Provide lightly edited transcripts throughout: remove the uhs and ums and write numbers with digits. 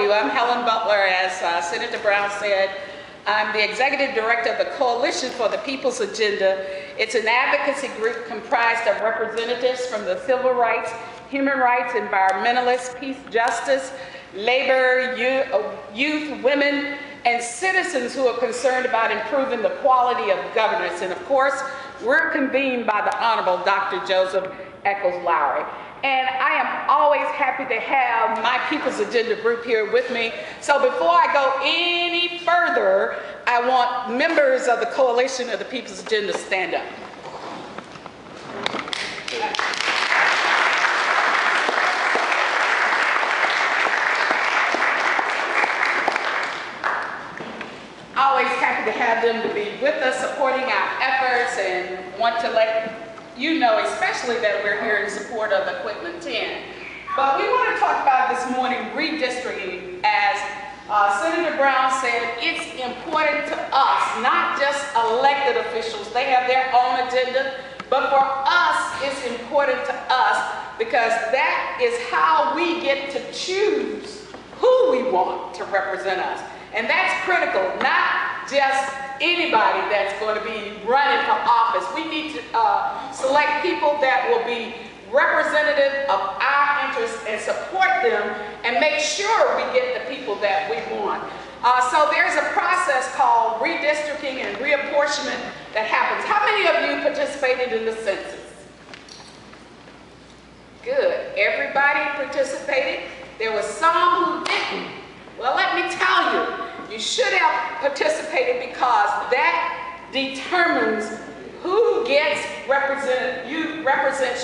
you. I'm Hellen Butler. As Senator Brown said, I'm the Executive Director of the Coalition for the People's Agenda. It's an advocacy group comprised of representatives from the civil rights, human rights, environmentalists, peace, justice, labor, youth, women, and citizens who are concerned about improving the quality of governance. And of course, we're convened by the Honorable Dr. Joseph Eccles Lowery. And I am always happy to have my People's Agenda group here with me. So before I go any further, I want members of the Coalition of the People's Agenda to stand up. Always happy to have them to be with us, supporting our efforts, and want to let you know especially that we're here in support of the Quitman 10. But we want to talk about this morning redistricting. As Senator Brown said, it's important to us, not just elected officials. They have their own agenda, but for us, it's important to us because that is how we get to choose who we want to represent us. And that's critical, not just anybody that's going to be running for office. We need to select people that will be representative of our interests and support them and make sure we get the people that we want. So there's a process called redistricting and reapportionment that happens. How many of you participated in the census? Good. Everybody participated. There was some who didn't. Well, let me tell you, you should have participated because that determines who gets represents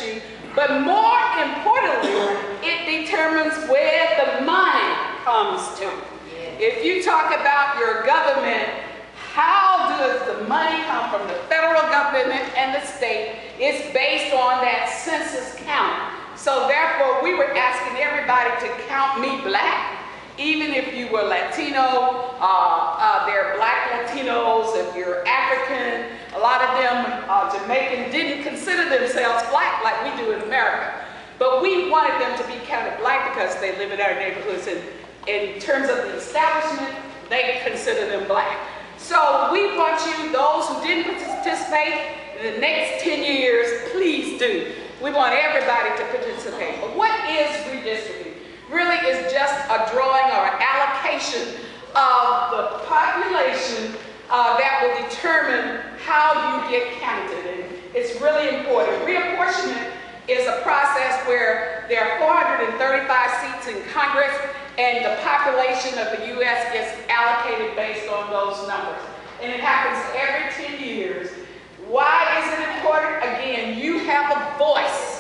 you, but more importantly, it determines where the money comes to. If you talk about your government, how does the money come from the federal government and the state? It's based on that census count. So therefore, we were asking everybody to count me black. Even if you were Latino, they're black Latinos, if you're African, a lot of them, Jamaican, didn't consider themselves black like we do in America. But we wanted them to be counted black because they live in our neighborhoods, and in terms of the establishment, they consider them black. So we want you, those who didn't participate, in the next 10 years, please do. We want everybody to participate. But what is redistricting? Really is just a drawing or an allocation of the population that will determine how you get counted. And it's really important. Reapportionment is a process where there are 435 seats in Congress and the population of the U.S. gets allocated based on those numbers. And it happens every 10 years. Why is it important? Again, you have a voice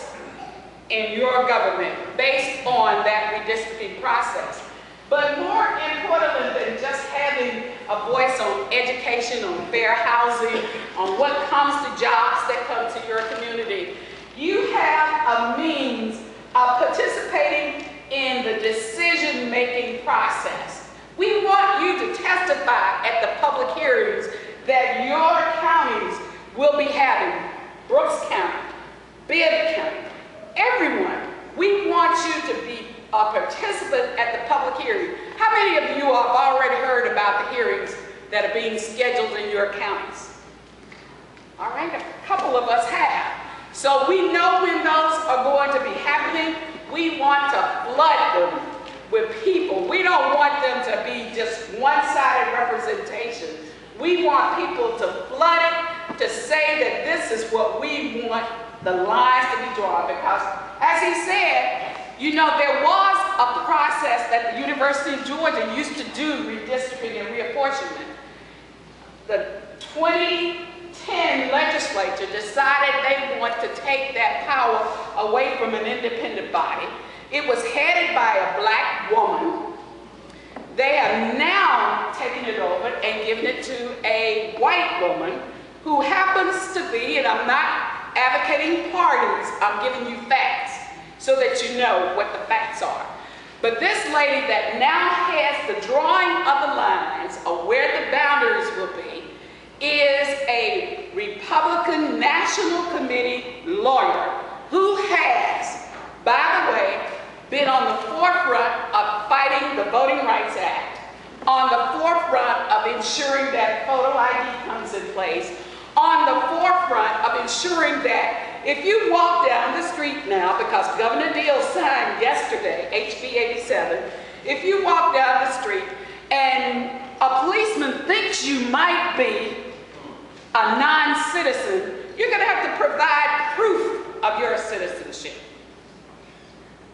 in your government based on that redistricting process. But more importantly than just having a voice on education, on fair housing, on what comes to jobs that come to your community, you have a means of participating in the decision-making process. We want you to testify at the public hearings that your counties will be having. Brooks County, Bibb County, everyone. We want you to be a participant at the public hearing. How many of you have already heard about the hearings that are being scheduled in your counties? All right, a couple of us have. So we know when those are going to be happening. We want to flood them with people. We don't want them to be just one-sided representation. We want people to flood it, to say that this is what we want the lines to be drawn, because as he said, you know, there was a process that the University of Georgia used to do redistricting and reapportionment. The 2010 legislature decided they want to take that power away from an independent body. It was headed by a black woman. They have now taken it over and given it to a white woman who happens to be, and I'm not advocating parties, I'm giving you facts so that you know what the facts are. But this lady that now has the drawing of the lines of where the boundaries will be is a Republican National Committee lawyer who has, by the way, been on the forefront of fighting the Voting Rights Act, on the forefront of ensuring that photo ID comes in place, on the forefront of ensuring that if you walk down the street now, because Governor Deal signed yesterday, HB 87, if you walk down the street and a policeman thinks you might be a non-citizen, you're going to have to provide proof of your citizenship.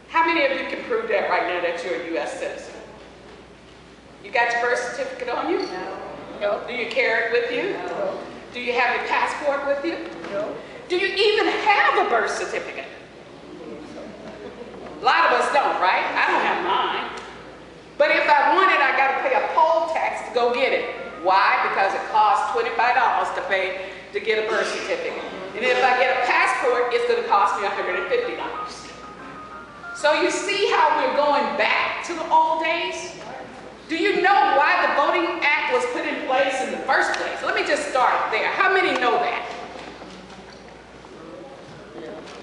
How many of you can prove that right now that you're a U.S. citizen? You got your birth certificate on you? No. Do you carry it with you? No. Do you have your passport with you? No. Do you even have a birth certificate? A lot of us don't, right? I don't have mine. But if I want it, I got to pay a poll tax to go get it. Why? Because it costs $25 to pay to get a birth certificate. And if I get a passport, it's going to cost me $150. So you see how we're going back to the old days? Do you know why the Voting Act was put in place in the first place? Let me just start there. How many know that?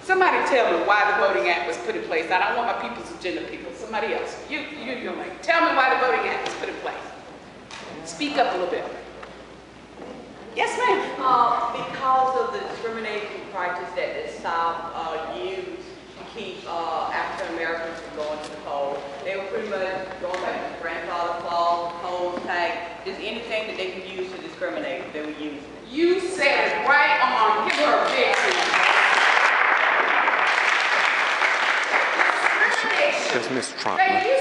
Somebody tell me why the Voting Act was put in place. I don't want my people's agenda people. Somebody else. You're like, tell me why the Voting Act was put in place. Speak up a little bit. Yes, ma'am. Because of the discrimination practice that the South used to keep African Americans from going to the poll, they were pretty much going back to grandfather clause, poll tax, just anything that they could use to discriminate, they would use it. You said it right on. Give her a big hand. That's Ms. Trump. They